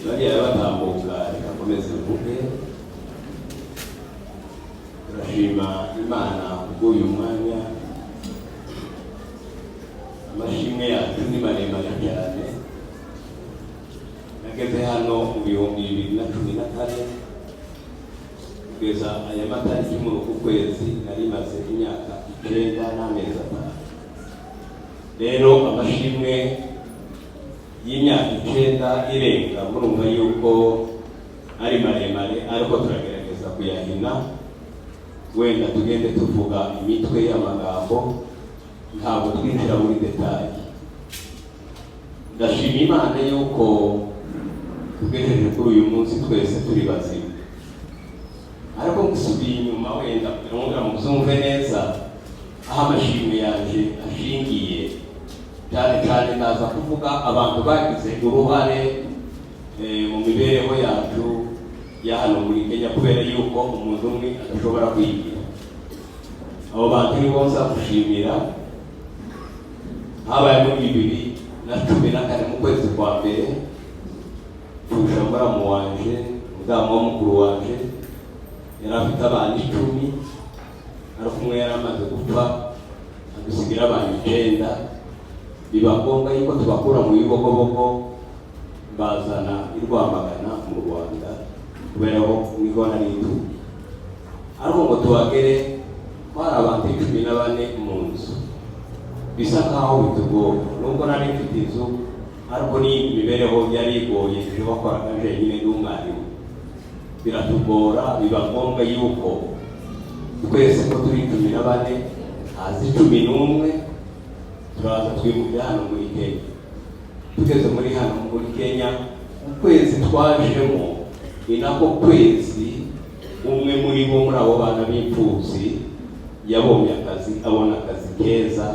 bariya batambuka rikakomeza mvuge turashima Imana kubw'uyu mwanya. Amashimwe yacu ni maremare cyane. Nageze hano mu 2014 kugeza aya matariki muri uku kwezi nari maze imyaka 9 n'amezi 5. Rero amashimwe y'imyaka 9 irenga murumva yuko ari maremare, ariko turagerageza kuyahina. Wenda tugende tuvuga imitwe y'amagambo, ntabwo twinjira muri detail. Ndashima Imana yuko tugejeje kuri uyu munsi twese turi bazima. Ariko gusubiye inyuma wenda kugira ngo muzumve neza aho amashimwe yaje ashingiye, cyane cyane naza kuvuga abantu bagize uruhare mu mibereho yacu ya hano muri Kenya, kubera yuko umuntu umwe adashobora kwigira. Abo bantu ni bo nza gushimira. Habaye muri 2014 mu kwezi kwa mbere, tuje muramu wanje, mudamu w'umukuru wanje yari afite abana 10, ariko umwe yari amaze gupfa adusigira abana 9. Biba ngombwa yuko tubakura mu bibogobogo bazana i Rwamagana mu Rwanda, kubera ko niho nari ntuye. Ariko ngo tuhagere twari abantu 14 mu nzu, bisa nkaho bitugora. Nubwo nari mfite inzu, ariko ni imibereho yari igoye, ejo bakoraga jenyine n'umwarimu, biratugora. Biba ngombwa yuko twese ko turi 14 hazi 11 turaza twimukira hano muri Kenya. Tugeze muri hano muri Kenya, ukwezi twajemo ni nako kwezi umwe muri bo muri abo bana b'imfubyi yabonye akazi, abona akazi keza.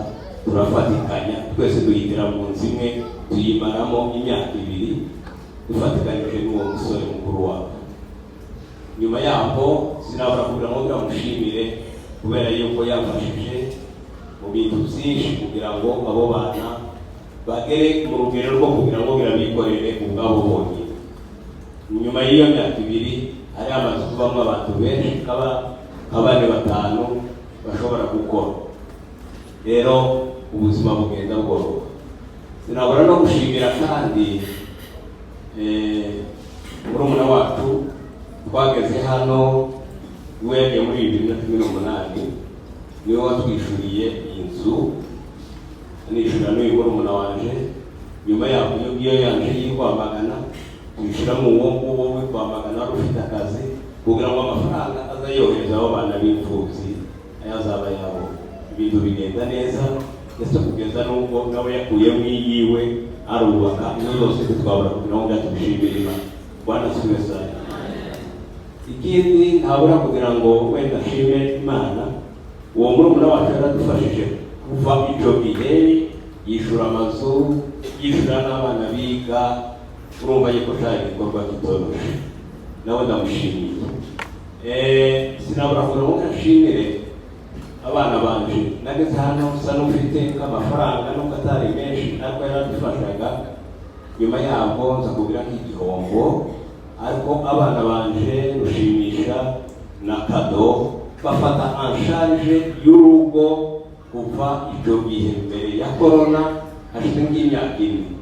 Turafatikanya twese duhitira mu nzu imwe, tuyimaramo imyaka 2 dufatikanyije n'uwo musore mukuru wabo. Nyuma yaho sinabura kugira ngo ndamushimire, kubera yuko yafashije mu bintu byinshi kugira ngo abo bana bagere mu rugero rwo kugira ngo birabikorere ubwabo bonyine. Nyuma y'iyo myaka 2 hari amaze kuvamo abantu benshi, abandi 5 bashobora gukora. Rero ubuzima bugenda bworoha. Sinabura no gushimira kandi murumuna wacu twageze hano wende muri 2018, niwe watwishuriye inzu, nishura n'uyu murumuna wanje. Nyuma yaho iyo yanje y'Rwamagana twishura mu uwo nguwo w'Rwamagana ufite akazi, kugira ngo amafaranga azayohereza abo bana b'imfubyi ayazaba yabo. Ibintu bigenda neza, ndetse kugeza n'ubwo nawe yakuye mu yiwe arubaka. Iyo yose twabura kugira ngo tubishimire Imana. Bwana siwe sana. Ikindi ntabura kugira ngo wenda nshime Imana, uwo murumuna wacu yaradufashije kuva icyo gihe, yishura amazu, yishura n'abana biga. Urumva yuko cyari igikorwa kitoroshye, nawe ndamushimiye. Sinabura kugira ngo nshimire abana banje. Nageze hano usa n'ufite amafaranga nubwo atari menshi, ariko yaradufashaga. Nyuma yabo nza kugira nk'igihombo, ariko abana banje rushimisha na kado bafata en charge y'urugo kuva icyo gihe mbere ya corona, hashize nk'imyaka 4.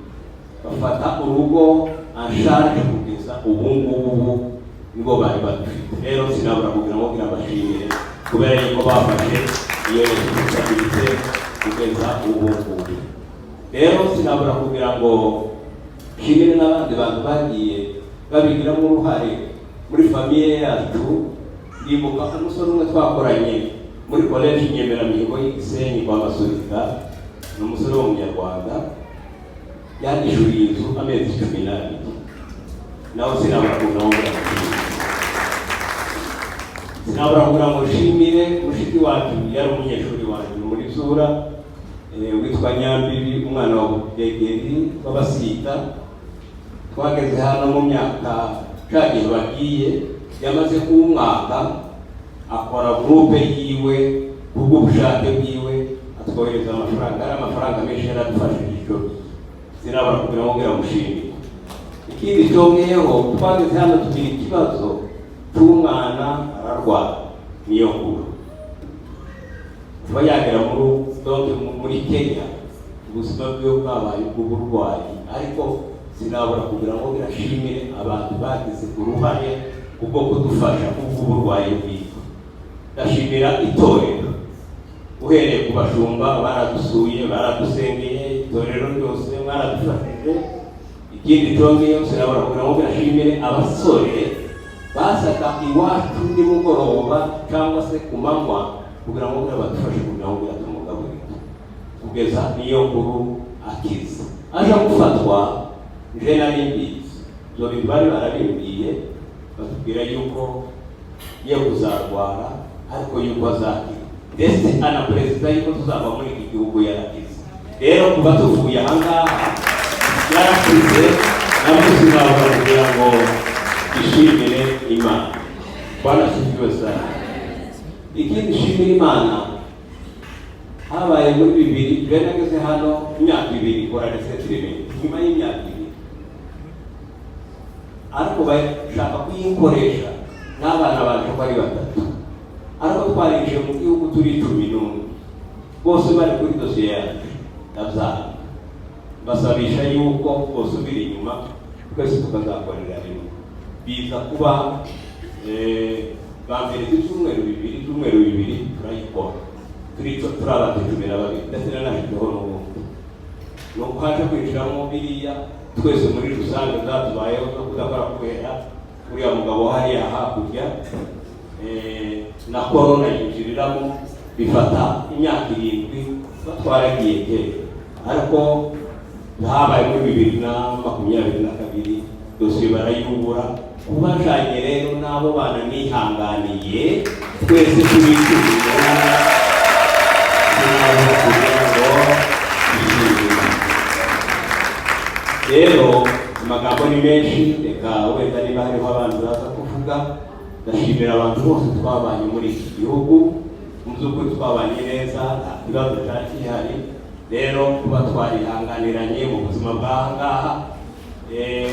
Bafata urugo en charge kugeza ubu ngubu nibo bari badufite. Rero sinabura kugira ngo bashimire, kubera yuko bafashe iyo responsabilité kugeza ubu ngubu. Rero sinabura kugira ngo nshimire n'abandi bantu bagiye babigiramo uruhare muri famiye yacu. Ndibuka umusore umwe twakoranye muri college Nyemeramihigo y'Igisenyi kwa Masurika, n'umusore w'umunyarwanda, yandishuriye inzu amezi 12. Nawe sinabura kugira ngo nshimire mushiki wacu yari umunyeshuri wanjye muri Zura, witwa Nyambibi, umwana wa Budegeri w'Abasita. Twageze hano mu myaka cyagiye bagiye, yamaze kumwaka akora groupe yiwe kubw'ubushake bwiwe, atwohereza amafaranga. Ari amafaranga menshi yaradufashije icyo. Sinabura kugira ngo mushimire. ikindi cyongeyeho twageze hano tugira ikibazo cy'umwana ararwara niyo nkuru kuba yagera muri Kenya ubuzima bwe bwabaye ubw'uburwayi ariko sinabura kugira ngo birashimire abantu bagize uruhare kubwo kudufasha ubw'uburwayi bwitwa ndashimira itorero uhereye ku bashumba baradusuye baradusengeye itorero ryose baradufashije ikindi cyongeyeho sinabura kugira ngo birashimire abasore basaga iwacu nimugoroba cyangwa se ku manywa kugira ngo badufashe kugira ngo tumugaburire kugeza niyo nkuru akiza aje gufatwa nje nari mbizi ibyo bintu bari barabibwiye batubwira yuko ye kuzarwara ariko yuko azakira ndetse ana perezida yuko tuzava muri iki gihugu yarakize rero kuba tuvuye aha ngaha yarakize nabwo sinabura kugira ngo ishimire Imana Bwana asifiwe sana. Ikindi shimira Imana habaye muri bibiri nageze hano imyaka ibiri kora resettlement nyuma y'imyaka ibiri ariko bashaka kuyikoresha n'abana bacu ko ari batatu ariko twarinjiye mu gihugu turi 11 bose bari kuri dosiye yacu ndabyanga basabisha yuko bosubira inyuma twese tukazakorera rimwe biza kuba bambere ibyumweru bibiri turayikora turabatetumira babiri ndetse nanashyizeho n'ubundi nuko haje kwinjiramo biriya twese muri rusange zatubayeho no kudakora kubera uriya mugabo hariya hakurya na korona yinjiriramo bifata imyaka 7 batwaragiye kera ariko habaye muri 2022 dosiye barayibura kubajanye rero nabo bana nihanganiye twese tubikuriye rero amagambo ni menshi reka wenda niba hariho abantu baza kuvuga ndashimira abantu bose twabanye muri iki gihugu mu by'ukuri twabanye neza nta kibazo cyari gihari rero kuba twarihanganiranye mu buzima bw'ahangaha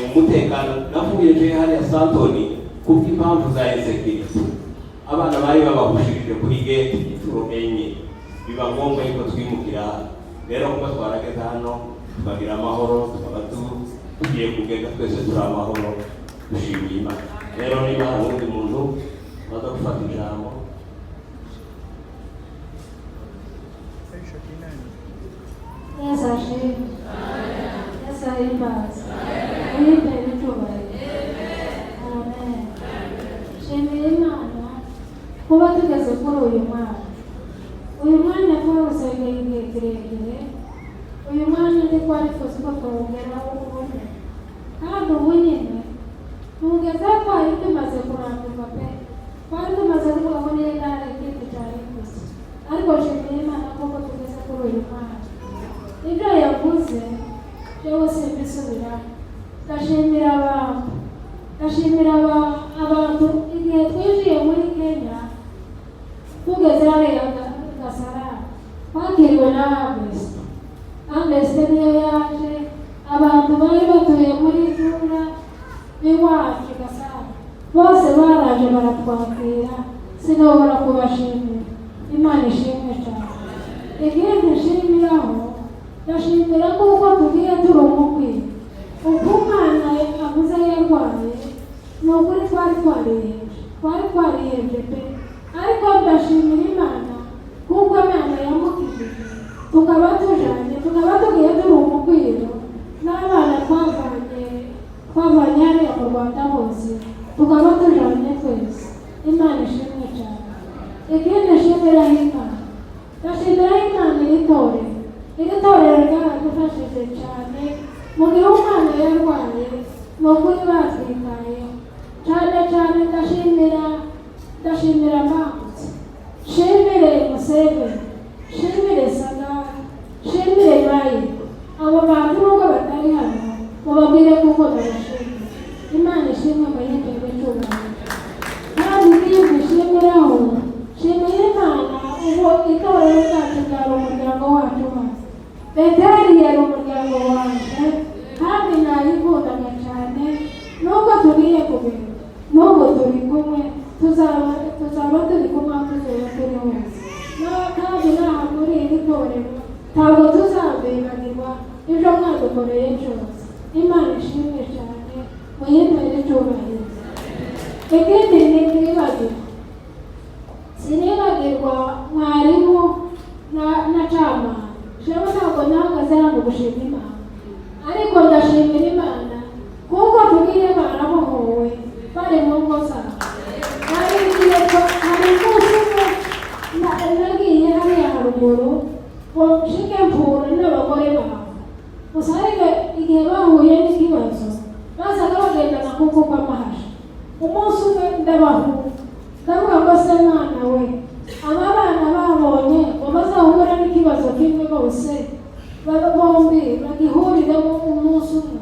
umutekano navuye je hariya Santoni kubw'impamvu za security abana bari babahushirije kuri gate inshuro enye biba ngombwa yuko twimukira rero kuba twarageze hano tukagira amahoro tukaba tugiye kugenda twese turi amahoro dushimiye Imana rero niba hari undi muntu waza gufata ijambo kuba tugeze kuri uyu mwanya twawusengeye igihe kirekire uyu mwanya ndi twarifuza ko twongeraho ubundi kandi ubu nyine tugeze twari tumaze kurambirwa pe twari tumaze kuvuga ngo niyo ntare igiti cyari gusa ariko nshimiye Imana kuko tugeze kuri uyu mwanya ibyo yavuze yewe simbisubiramo ndashimira abantu igihe twinjiye muri Kenya tugeze hariya Gasarani twakiriwe na Amnesty niyo yaje abantu bari batuye muri Jura iwacu Gasarani bose baraje baratwakira sinobora kubashimira Imana ishimwe cyane ikindi nshimiraho ndashimira kuko tugiye turi umukwiye uko umwana avuze yarwaye ni ukuri twari twarihebye pe ariko ndashimira Imana kuko Imana yamukijije tukaba tugiye turi umukwiro n'abana twavanye hariya mu Rwanda hose tukaba tujanye twese Imana ishimwe cyane ikindi nshimiraho Imana ndashimiraho Imana iri torero ryaradufashije cyane mu gihe umwana yarwaye ni ukuri batwitayeho cyane ndashimira Mangutse shimire Museveni shimire Sagara shimire Mayi abo bantu nubwo batari hano mubabwire kuko ndabashimira Imana ishimwe amayitego cyubahiro kandi iyo dushimiraho shimira Imana ubu itorero ryacu ryari umuryango wacu maze Beteli yari umuryango wanjye kandi nayikundaga cyane tuzaba turi kumwe aho tuzaba turi hose kandi n'aha muri iri torero ntabwo tuzabibagirwa ibyo mwadukoreye byose. Imana ishimwe cyane, muyimbere icyubahiro. Ikindi sinibagirwa mwarimu na cama. Jewe ntabwo nahagaze hano gushima Imana, ariko ndashimira Imana kuko tugiye barabohowe bari mu ngo zabo. Hari umunsi umwe nagiye hariya haruguru ngo nshike mpura n'abagore babo, gusa ariko igihe bahuye n'ikibazo bazaga bagendana kuko kw'amahasha. Umunsi umwe ndabahura ndavuga ngo se mwana we, aba bana babonye ngo bazahura n'ikibazo kimwe bose bombi bagihuriremo umunsi umwe,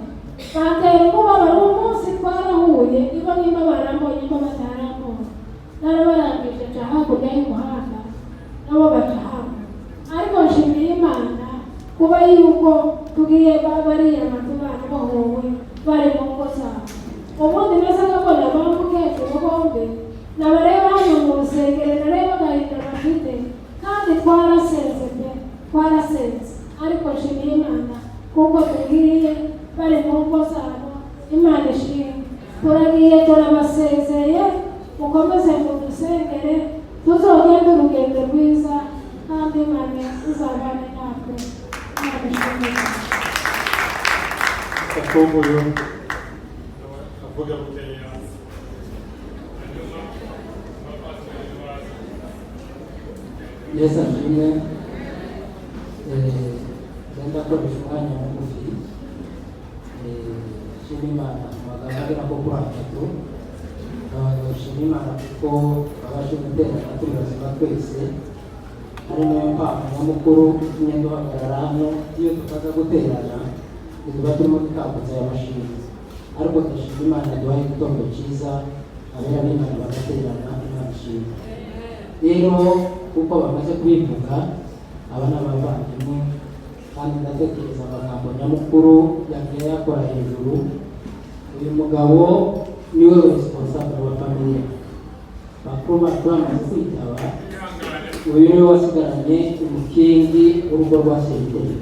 batera umubabaro. Umunsi twarahuye ibo nimba barambonye ko batarambonye, narabarangije nca hakurya y'umuhanda nabo baca hamwe. Ariko nshimira Imana kuba yuko tugiye bariya bantu bana bahowe bari mu ngo zabo. Ubundi nasaga ko nabamukecuru bombi nabareba hano mu rusengero, nareba agahinda bafite, kandi twarasenze. Ariko nshimira Imana kuko tugiye bari mu ngo zabo. Imana ishimwe. Turagiye turabasezeye, mukomeze mudusengere, tuzogende urugendo rwiza kandi Imana izabane natwe. Imana ishimwe. Avuga bukeya Yesu ashimwe. Genda koresha umwanya mugufi shima Imana mu magambo agera nko kuri atatu. Shima Imana kuko abashe guterana turi bazima twese, ari nayo mpamvu nyamukuru itumye duhagarara hano. Iyo tutaza guterana tuba turimo dutambutsa aya mashini, ariko ndashima Imana duhaye igitondo cyiza, abera b'Imana bagaterana. Imana ishimwe. Rero kuko bamaze kubivuga, aba ni abavandimwe, kandi ndatekereza amagambo nyamukuru yagiye yakora hejuru. Uyu mugabo niwe responsable wa familia. Bakuru bacu bamaze kwitaba, uyu niwe wasigaranye umukingi w'urugo rwa Senteri.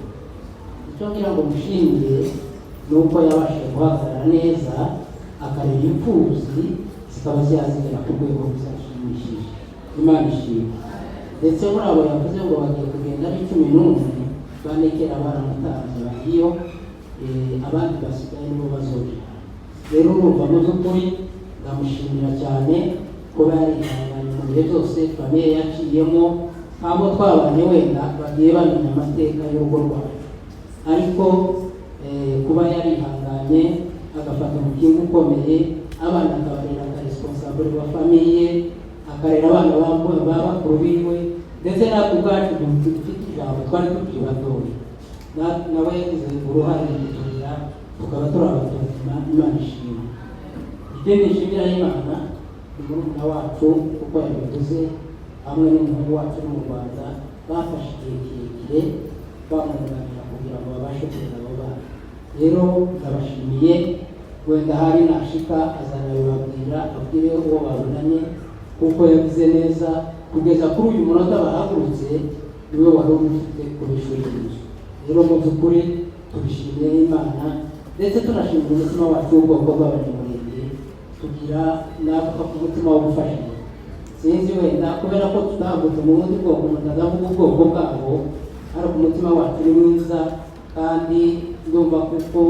Icyo ngira ngo mushimire ni uko yabashije guhagarara neza, akareba imfubyi zikaba zazigera ku rwego ruzashimishije. Imana ishimwe. Ndetse muri abo yavuze ngo bagiye kugenda ari 11, banekera baramutanze bagiyo, abandi basigaye nibo bazoja. Rero urumva mu by'ukuri ndamushimira cyane kuba yarihanganye mu bihe byose famiye yaciyemo. Abo twabanye wenda bagiye bamenya amateka y'urugo rwacu, ariko kuba yarihanganye agafata umukingo ukomeye, abana akabarera nka responsable wa famiye, akarera abana ba bakuru biwe, ndetse natwe ubwacu dufite ijambo twari tukiri batoya, nawe yagize uruhare mu kuturera tukaba turi abatuzima. Imana ishimwe. Ikindi nshimira Imana ni murumuna wacu kuko yabivuze, hamwe n'umuhungu wacu uri mu Rwanda, bafashe igihe kirekire bamwunganira kugira ngo babashe kurera abo bana. Rero ndabashimiye. Wenda hari nashika azanabibabwira, abwire uwo babonanye kuko yabize neza kugeza kuri uyu munota bahagurutse, niwe wari ufite kubishuririza. Rero mu by'ukuri tubishimiye Imana, ndetse tunashimira umutima wacu w'ubwoko bw'abanyamurenge, tugira natwe ku mutima wo gufashanya. Sinzi wenda kubera ko tutahagutse mu bundi bwoko mutazavuga ubwoko bwabo, ariko umutima wacu ni mwiza, kandi ndumva kuko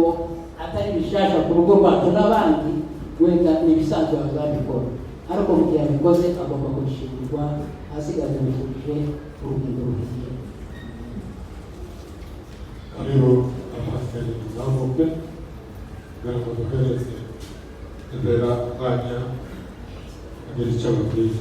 atari bishasha ku rugo rwacu n'abandi, wenda n'ibisanzwe bazabikora, ariko mu gihe abikoze agomba kubishimirwa. Asigaje bifuje urugendo ruhiye. Karibu Pasiteri tuzamuke kugira ngo duhereze imbere umwanya agira icyo ababwira.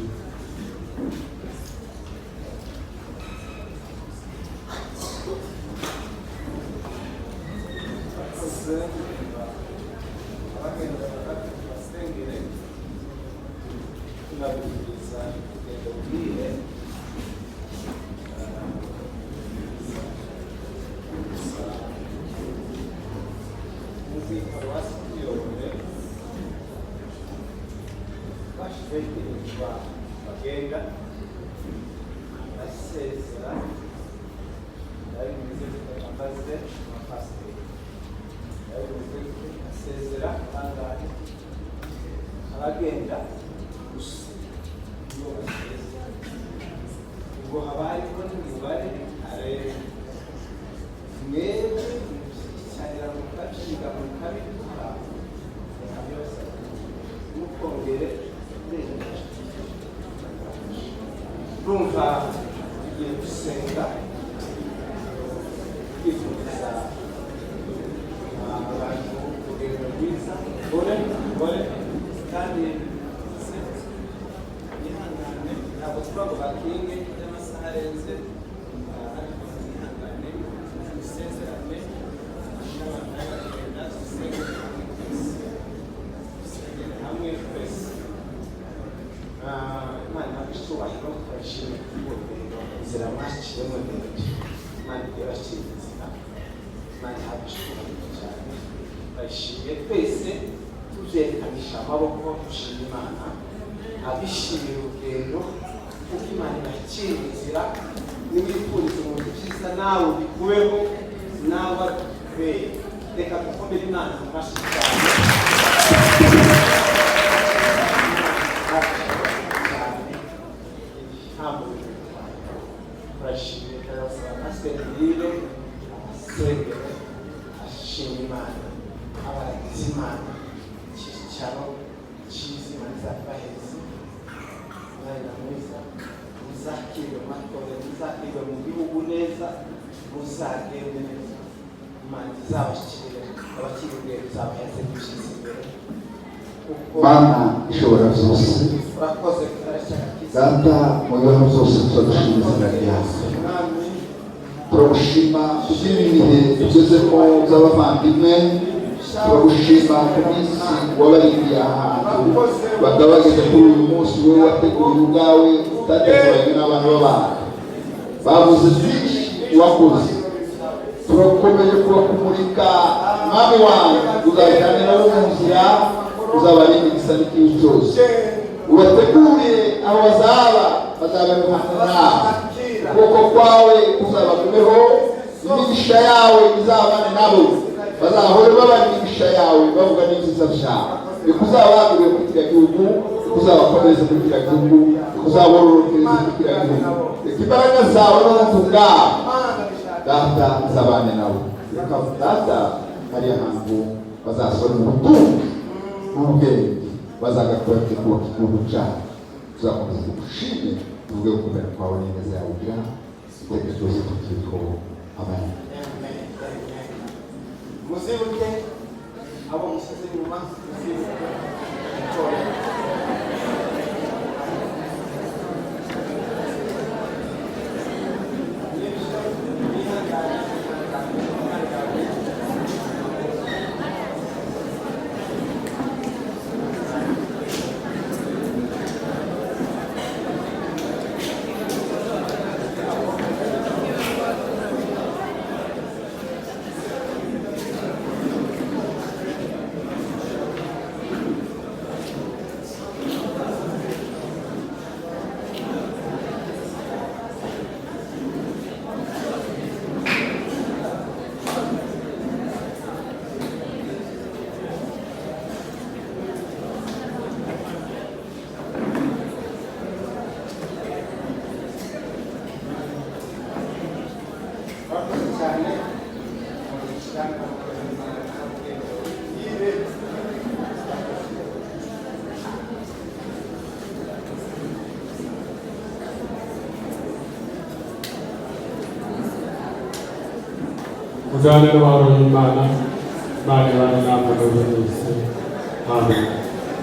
Paruwasi tuyobore begerezwa bagenda asezera yari mwize amaze amapasiteri yari mwize asezera bangahe abagenda gusa iyo basezera ubwo habayeho n'imibare arebe mwebwe cyarira mu kaciga mu kabituka byose mukongere rumva igiye gusenga kwifuriza abantu urugendo rwiza bore kandi ihangane ntabwo turago bakinge y'amasaha arenze ariko ihangane isezerane n'abagenda dusengere hamwe twese Imana icyubahiro turashimye inzira mwaciyemo ndende Imana ibashyize inzira Imana ihabwa icyubahiro cyane turashimye twese tuzekanisha amaboko dushima Imana abishimira urugendo kuko Imana ibakira inzira n'ibifuriza umuntu cyiza nawe ubikuweho nawe abikubeye reka dukomere Imana mu mashyi cyane turashimye turabasaba amasengerire amasengere ashima Imana abaragize Imana icyicaro cyiza Imana izabaheze umwanya mwiza muzakirwe mu matorero muzakirwe mu gihugu neza muzagende neza Imana izabashyikire abakiriwe izabaheze gushize imbere Mana ishobora byose urakoze data mu bibazo byose turagushima izina ryawe turagushima kubw'ibihe tugezemo by'abavandimwe turagushima ku minsi wabarindiye ahantu bakaba bageze kuri uyu munsi wowe wateguye ubwawe utateguranye n'abantu b'abantu bavuze byinshi wakoze turakomeye kubakumurika mwami wanjye uzajyane nabo mu nzira uzabarinda igisa n'ikibi cyose ubateguriye aho bazaba iruhande nawe ukuboko kwawe kuzabagumeho imigisha yawe izabane nabo bazahore babana imigisha yawe bavuga n'ibyiza byawe ikuzabaguriye muri kiriya gihugu ikuzabakomeze muri kiriya gihugu ikuzabororokereze muri kiriya gihugu reka imbaraga zawe n'ubuntu bwawe data izabane nabo reka data hariya hantu bazasora mu butunzi n'ubwenge bazagakora kubaka igihugu cyacu tuzakomeza tugushime tuvuge gukomera kwawe n'ineza yawe ugira iteka ryose tukiriho amen muzibuke abo musize inyuma muzibuke itorero mujyane n'amahoro y'Imana Imana ibane namwe muri wese amen